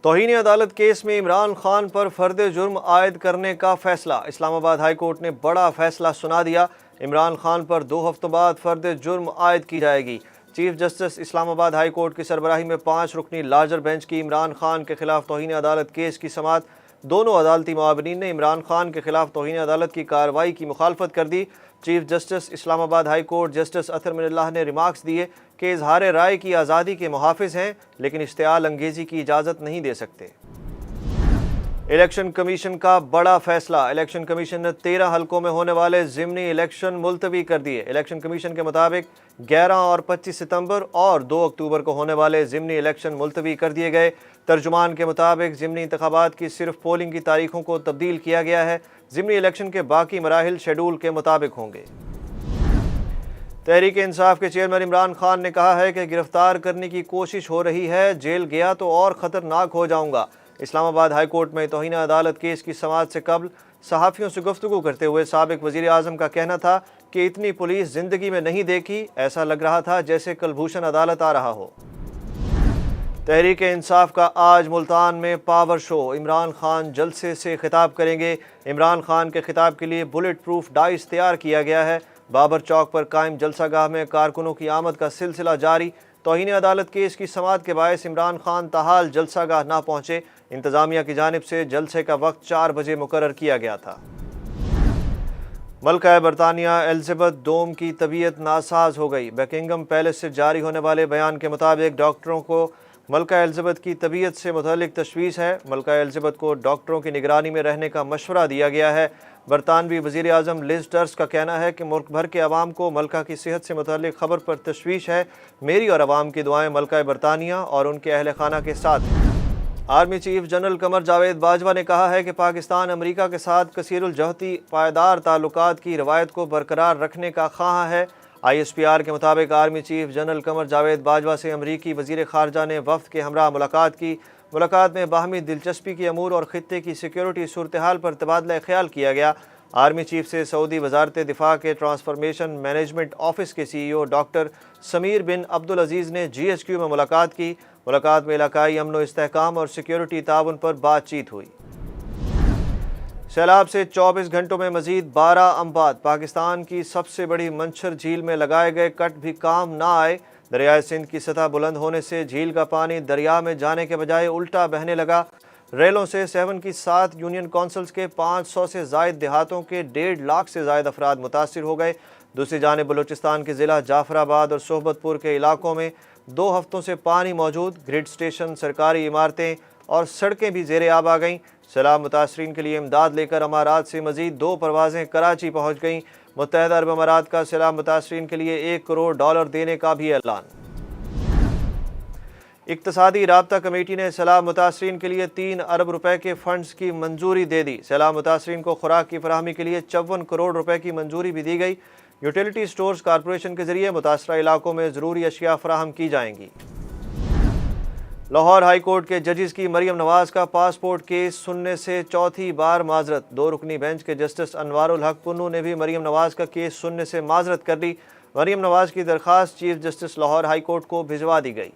توہین عدالت کیس میں عمران خان پر فرد جرم عائد کرنے کا فیصلہ۔ اسلام آباد ہائی کورٹ نے بڑا فیصلہ سنا دیا۔ عمران خان پر 2 ہفتوں بعد فرد جرم عائد کی جائے گی۔ چیف جسٹس اسلام آباد ہائی کورٹ کی سربراہی میں 5 رکنی لارجر بینچ کی عمران خان کے خلاف توہین عدالت کیس کی سماعت۔ دونوں عدالتی معاونین نے عمران خان کے خلاف توہین عدالت کی کارروائی کی مخالفت کر دی۔ چیف جسٹس اسلام آباد ہائی کورٹ جسٹس اطہر من اللہ نے ریمارکس دیے کہ اظہار رائے کی آزادی کے محافظ ہیں، لیکن اشتعال انگیزی کی اجازت نہیں دے سکتے۔ الیکشن کمیشن کا بڑا فیصلہ۔ الیکشن کمیشن نے 13 حلقوں میں ہونے والے ضمنی الیکشن ملتوی کر دیے۔ الیکشن کمیشن کے مطابق 11 اور 25 ستمبر اور 2 اکتوبر کو ہونے والے ضمنی الیکشن ملتوی کر دیے گئے۔ ترجمان کے مطابق ضمنی انتخابات کی صرف پولنگ کی تاریخوں کو تبدیل کیا گیا ہے۔ ضمنی الیکشن کے باقی مراحل شیڈول کے مطابق ہوں گے۔ تحریک انصاف کے چیئرمین عمران خان نے کہا ہے کہ گرفتار کرنے کی کوشش ہو رہی ہے، جیل گیا تو اور خطرناک ہو جاؤں گا۔ اسلام آباد ہائی کورٹ میں توہین عدالت کیس کی سماعت سے قبل صحافیوں سے گفتگو کرتے ہوئے سابق وزیر اعظم کا کہنا تھا کہ اتنی پولیس زندگی میں نہیں دیکھی، ایسا لگ رہا تھا جیسے کلبھوشن عدالت آ رہا ہو۔ تحریک انصاف کا آج ملتان میں پاور شو۔ عمران خان جلسے سے خطاب کریں گے۔ عمران خان کے خطاب کے لیے بلٹ پروف ڈائس تیار کیا گیا ہے۔ بابر چوک پر قائم جلسہ گاہ میں کارکنوں کی آمد کا سلسلہ جاری۔ توہین عدالت کیس کی سماعت کے باعث عمران خان تاحال جلسہ گاہ نہ پہنچے۔ انتظامیہ کی جانب سے جلسے کا وقت 4 بجے مقرر کیا گیا تھا۔ ملکہ برطانیہ ایلزبتھ دوم کی طبیعت ناساز ہو گئی۔ بکنگم پیلس سے جاری ہونے والے بیان کے مطابق ڈاکٹروں کو ملکہ ایلزبتھ کی طبیعت سے متعلق تشویش ہے۔ ملکہ ایلزبتھ کو ڈاکٹروں کی نگرانی میں رہنے کا مشورہ دیا گیا ہے۔ برطانوی وزیر اعظم لیز ٹرس کا کہنا ہے کہ ملک بھر کے عوام کو ملکہ کی صحت سے متعلق خبر پر تشویش ہے۔ میری اور عوام کی دعائیں ملکہ برطانیہ اور ان کے اہل خانہ کے ساتھ ہیں۔ Army chief general Qamar Javed Bajwa نے کہا ہے کہ پاکستان امریکہ کے ساتھ کثیر الجہتی پائیدار تعلقات کی روایت کو برقرار رکھنے کا خواہاں ہے۔ ISPR کے مطابق army chief general Qamar Javed Bajwa سے امریکی وزیر خارجہ نے وفد کے ہمراہ ملاقات کی۔ ملاقات میں باہمی دلچسپی کے امور اور خطے کی سیکیورٹی صورتحال پر تبادلہ خیال کیا گیا۔ آرمی چیف سے سعودی وزارت دفاع کے ٹرانسفارمیشن مینجمنٹ آفس کے CEO ڈاکٹر سمیر بن عبدالعزیز نے GHQ میں ملاقات کی۔ ملاقات میں علاقائی امن و استحکام اور سیکیورٹی تعاون پر بات چیت ہوئی۔ سیلاب سے 24 گھنٹوں میں مزید 12 اموات۔ پاکستان کی سب سے بڑی منچھر جھیل میں لگائے گئے کٹ بھی کام نہ آئے۔ دریائے سندھ کی سطح بلند ہونے سے جھیل کا پانی دریا میں جانے کے بجائے الٹا بہنے لگا۔ ریلوں سے 7 کی 7 یونین کونسلز کے 500 سے زائد دیہاتوں کے 1.5 لاکھ سے زائد افراد متاثر ہو گئے۔ دوسری جانب بلوچستان کے ضلع جعفر آباد اور صحبت پور کے علاقوں میں 2 ہفتوں سے پانی موجود۔ گریڈ اسٹیشن، سرکاری عمارتیں اور سڑکیں بھی زیر آب آ گئیں۔ سیلاب متاثرین کے لیے امداد لے کر امارات سے مزید 2 پروازیں کراچی پہنچ گئیں۔ متحدہ عرب امارات کا سیلاب متاثرین کے لیے $1 کروڑ دینے کا بھی اعلان۔ اقتصادی رابطہ کمیٹی نے سیلاب متاثرین کے لیے 3 ارب روپے کے فنڈز کی منظوری دے دی۔ سیلاب متاثرین کو خوراک کی فراہمی کے لیے 54 کروڑ روپے کی منظوری بھی دی گئی۔ یوٹیلیٹی سٹورز کارپوریشن کے ذریعے متاثرہ علاقوں میں ضروری اشیاء فراہم کی جائیں گی۔ لاہور ہائی کورٹ کے ججز کی مریم نواز کا پاسپورٹ کیس سننے سے چوتھی بار معذرت۔ 2 رکنی بینچ کے جسٹس انوار الحق پنو نے بھی مریم نواز کا کیس سننے سے معذرت کر لی۔ مریم نواز کی درخواست chief justice Lahore high court کو بھجوا دی گئی۔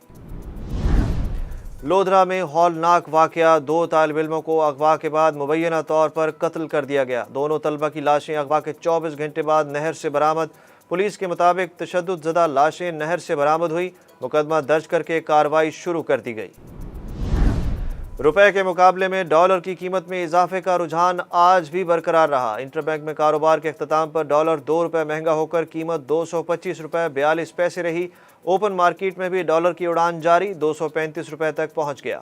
لودھرا میں ہولناک واقعہ، 2 طالب علموں کو اغوا کے بعد مبینہ طور پر قتل کر دیا گیا۔ دونوں طلبہ کی لاشیں اغوا کے 24 گھنٹے بعد نہر سے برآمد۔ پولیس کے مطابق تشدد زدہ لاشیں نہر سے برآمد ہوئی۔ مقدمہ درج کر کے کارروائی شروع کر دی گئی۔ روپے کے مقابلے میں ڈالر کی قیمت میں اضافے کا رجحان آج بھی برقرار رہا۔ انٹر بینک میں کاروبار کے اختتام پر ڈالر 2 روپے مہنگا ہو کر قیمت 225 روپے 42 پیسے رہی۔ اوپن مارکیٹ میں بھی ڈالر کی اڑان جاری، 235 روپے تک پہنچ گیا۔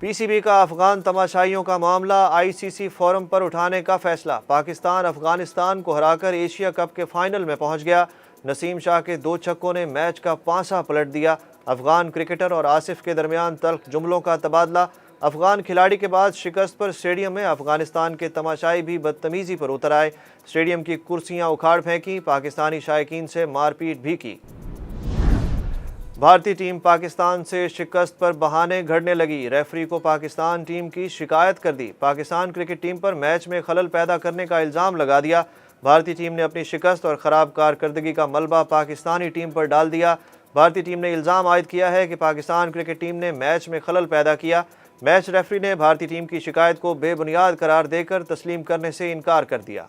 PCB کا افغان تماشائیوں کا معاملہ ICC فورم پر اٹھانے کا فیصلہ۔ پاکستان افغانستان کو ہرا کر ایشیا کپ کے فائنل میں پہنچ گیا۔ نسیم شاہ کے 2 چھکوں نے میچ کا پانسا پلٹ دیا۔ افغان کرکٹر اور آصف کے درمیان تلخ جملوں کا تبادلہ۔ افغان کھلاڑی کے بعد شکست پر اسٹیڈیم میں افغانستان کے تماشائی بھی بدتمیزی پر اتر آئے۔ اسٹیڈیم کی کرسیاں اکھاڑ پھینکی، پاکستانی شائقین سے مار پیٹ بھی کی۔ بھارتی ٹیم پاکستان سے شکست پر بہانے گھڑنے لگی۔ ریفری کو پاکستان ٹیم کی شکایت کر دی۔ پاکستان کرکٹ ٹیم پر میچ میں خلل پیدا کرنے کا الزام لگا دیا۔ بھارتی ٹیم نے اپنی شکست اور خراب کارکردگی کا ملبہ پاکستانی ٹیم پر ڈال دیا۔ بھارتی ٹیم نے الزام عائد کیا ہے کہ پاکستان کرکٹ ٹیم نے میچ میں خلل پیدا کیا۔ میچ ریفری نے بھارتی ٹیم کی شکایت کو بے بنیاد قرار دے کر تسلیم کرنے سے انکار کر دیا۔